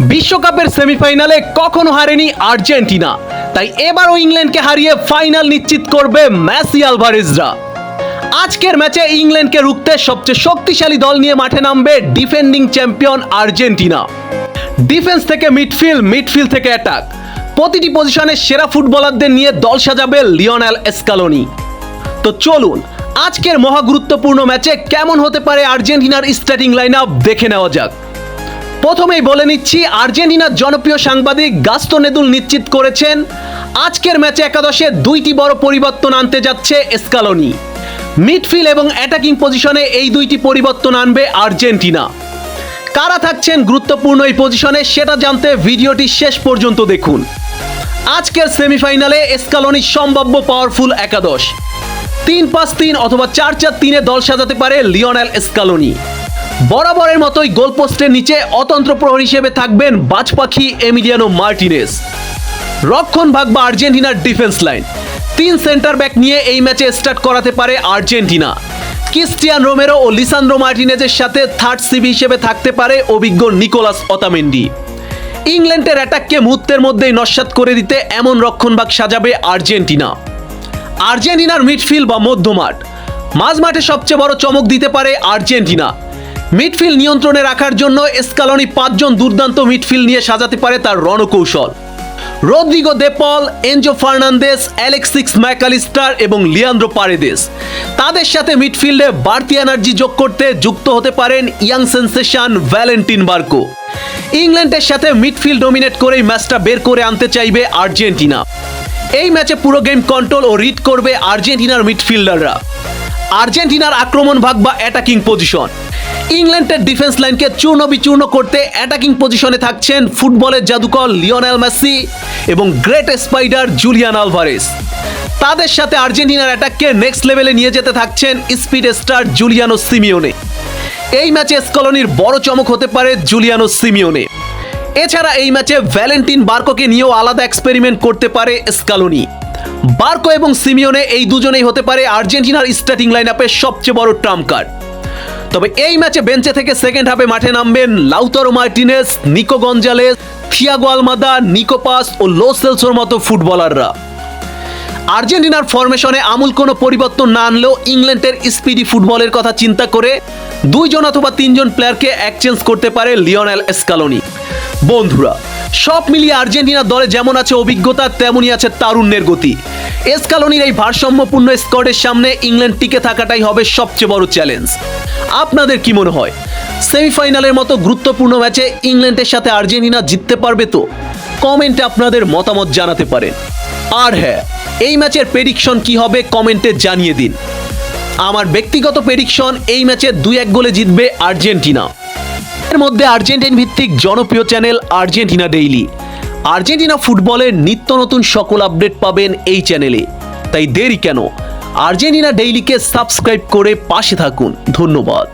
বিশ্বকাপের সেমিফাইনালে কখনো হারেনি আর্জেন্টিনা, তাই এবারও ইংল্যান্ডকে হারিয়ে ফাইনাল নিশ্চিত করবে মেসি আলভারেজরা। আজকের ম্যাচে ইংল্যান্ডকে রুখতে সবচেয়ে শক্তিশালী দল নিয়ে মাঠে নামবে ডিফেন্ডিং চ্যাম্পিয়ন আর্জেন্টিনা। ডিফেন্স থেকে মিডফিল্ড থেকে অ্যাটাক, প্রতিটি পজিশনে সেরা ফুটবলারদের নিয়ে দল সাজাবে লিওনেল স্কালোনি। তো চলুন আজকের মহা গুরুত্বপূর্ণ ম্যাচে কেমন হতে পারে আর্জেন্টিনার স্টার্টিং লাইন আপ দেখে নেওয়া যাক। প্রথমেই বলে নিচ্ছি, আর্জেন্টিনার জনপ্রিয় সাংবাদিক গাস্তন এদুল নিশ্চিত করেছেন আজকের ম্যাচে একাদশে দুইটি বড় পরিবর্তন আনতে যাচ্ছে স্কালোনি। মিডফিল্ড এবং অ্যাটাকিং পজিশনে এই দুইটি পরিবর্তন আনবে আর্জেন্টিনা। কারা থাকছেন গুরুত্বপূর্ণ এই পজিশনে সেটা জানতে ভিডিওটি শেষ পর্যন্ত দেখুন। আজকের সেমিফাইনালে স্কালোনির সম্ভাব্য পাওয়ারফুল একাদশ 3-5-3 অথবা 4-4-3-এ দল সাজাতে পারে লিওনেল স্কালোনি। বরাবরের মতোই গোলপোস্টের নিচে অতন্ত্র প্রহরী হিসেবে থাকবেন বাজপাখি এমিলিয়ানো মার্টিনেজ। রক্ষণ ভাগবা আর্জেন্টিনার ডিফেন্স লাইন 3 সেন্টার ব্যাক নিয়ে এই ম্যাচে স্টার্ট করাতে পারে আর্জেন্টিনা। ক্রিস্টিয়ান রোমেরো ও লিসান্দ্রো মার্টিনেজের সাথে থার্ড সিবি হিসেবে থাকতে পারে অভিজ্ঞ নিকোলাস অতামেন্ডি। ইংল্যান্ডের অ্যাটাককে মুহূর্তের মধ্যেই নস্যাৎ করে দিতে এমন রক্ষণভাগ সাজাবে আর্জেন্টিনা। আর্জেন্টিনার মিডফিল্ড বা মধ্যমাঠ, মাঝমাঠে সবচেয়ে বড় চমক দিতে পারে আর্জেন্টিনা। মিডফিল্ড নিয়ন্ত্রণে রাখার জন্য স্কালোনি 5 জন দুর্দান্ত মিডফিল্ড নিয়ে সাজাতে পারে তার রণকৌশল। রদ্রিগো দে পল, এনজো ফার্নান্দেস, অ্যালেক্সিস ম্যাকালিস্টার এবং লিয়ান্দ্রো পারেদেস। তাদের সাথে মিডফিল্ডে বাড়তি এনার্জি যোগ করতে যুক্ত হতে পারেন ইয়াং সেন্সেশন ভ্যালেন্টিন বার্কো। ইংল্যান্ডের সাথে মিডফিল্ড ডমিনেট করেই ম্যাচটা বের করে আনতে চাইবে আর্জেন্টিনা। এই ম্যাচে পুরো গেম কন্ট্রোল ও রিড করবে আর্জেন্টিনার মিডফিল্ডাররা। আর্জেন্টিনার আক্রমণ ভাগ বা অ্যাটাকিং পজিশন, ইংল্যান্ডের ডিফেন্স লাইনকে চূর্ণ বিচূর্ণ করতে অ্যাটাকিং পজিশনে থাকছেন ফুটবলের জাদুকর লিওনেল মেসি এবং গ্রেট স্পাইডার জুলিয়ান আলভারেজ। তাদের সাথে আর্জেন্টিনার অ্যাটাককে নেক্সট লেভেলে নিয়ে যেতে থাকছেন স্পিড স্টার জুলিয়ানো সিমিওনে। এই ম্যাচে স্কালোনির বড় চমক হতে পারে জুলিয়ানো সিমিওনে। এছাড়া এই ম্যাচে ভ্যালেন্টিন বার্কোকে নিয়েও আলাদা এক্সপেরিমেন্ট করতে পারে স্কালোনি। বার্কো এবং সিমিওনে এই দুজনেই হতে পারে আর্জেন্টিনার স্টার্টিং লাইন আপের সবচেয়ে বড় ট্রাম্প কার্ড। তবে এই ম্যাচে বেঞ্চে থেকে সেকেন্ড হাফে মাঠে নামবেন Lautaro Martinez, Nico Gonzalez, Thiago Almada, Nico Paz ও লো সেলসোর মতো ফুটবলাররা। আর্জেন্টিনার ফরমেশনে আমূল কোনো পরিবর্তন না আনলেও ইংল্যান্ডের স্পিডি ফুটবলের কথা চিন্তা করে 2 জন অথবা 3 জন প্লেয়ারকে এক্সচেঞ্জ করতে পারে লিওনেল স্কালোনি। বন্ধুরা, সব মিলিয়ে আর্জেন্টিনার দলে যেমন আছে অভিজ্ঞতা, তেমনই আছে তারুণ্যের গতি। স্কালোনির এই ভারসাম্যপূর্ণ স্কোয়াডের সামনে ইংল্যান্ড টিকে থাকাটাই হবে সবচেয়ে বড় চ্যালেঞ্জ। আপনাদের কি মনে হয়, সেমিফাইনালের মতো গুরুত্বপূর্ণ ম্যাচে ইংল্যান্ডের সাথে আর্জেন্টিনা জিততে পারবে? তো কমেন্টে আপনাদের মতামত জানাতে পারেন। আর হ্যাঁ, এই ম্যাচের প্রেডিকশন কি হবে কমেন্টে জানিয়ে দিন। আমার ব্যক্তিগত প্রেডিকশন, এই ম্যাচে 2-1 গোলে জিতবে আর্জেন্টিনা। এর মধ্যে আর্জেন্টিন ভিত্তিক জনপ্রিয় চ্যানেল আর্জেন্টিনা ডেইলি। আর্জেন্টিনা ফুটবলের নিত্য নতুন সকল আপডেট পাবেন এই চ্যানেলে, তাই দেরি কেন, আর্জেন্টিনা ডেইলিকে সাবস্ক্রাইব করে পাশে থাকুন। ধন্যবাদ।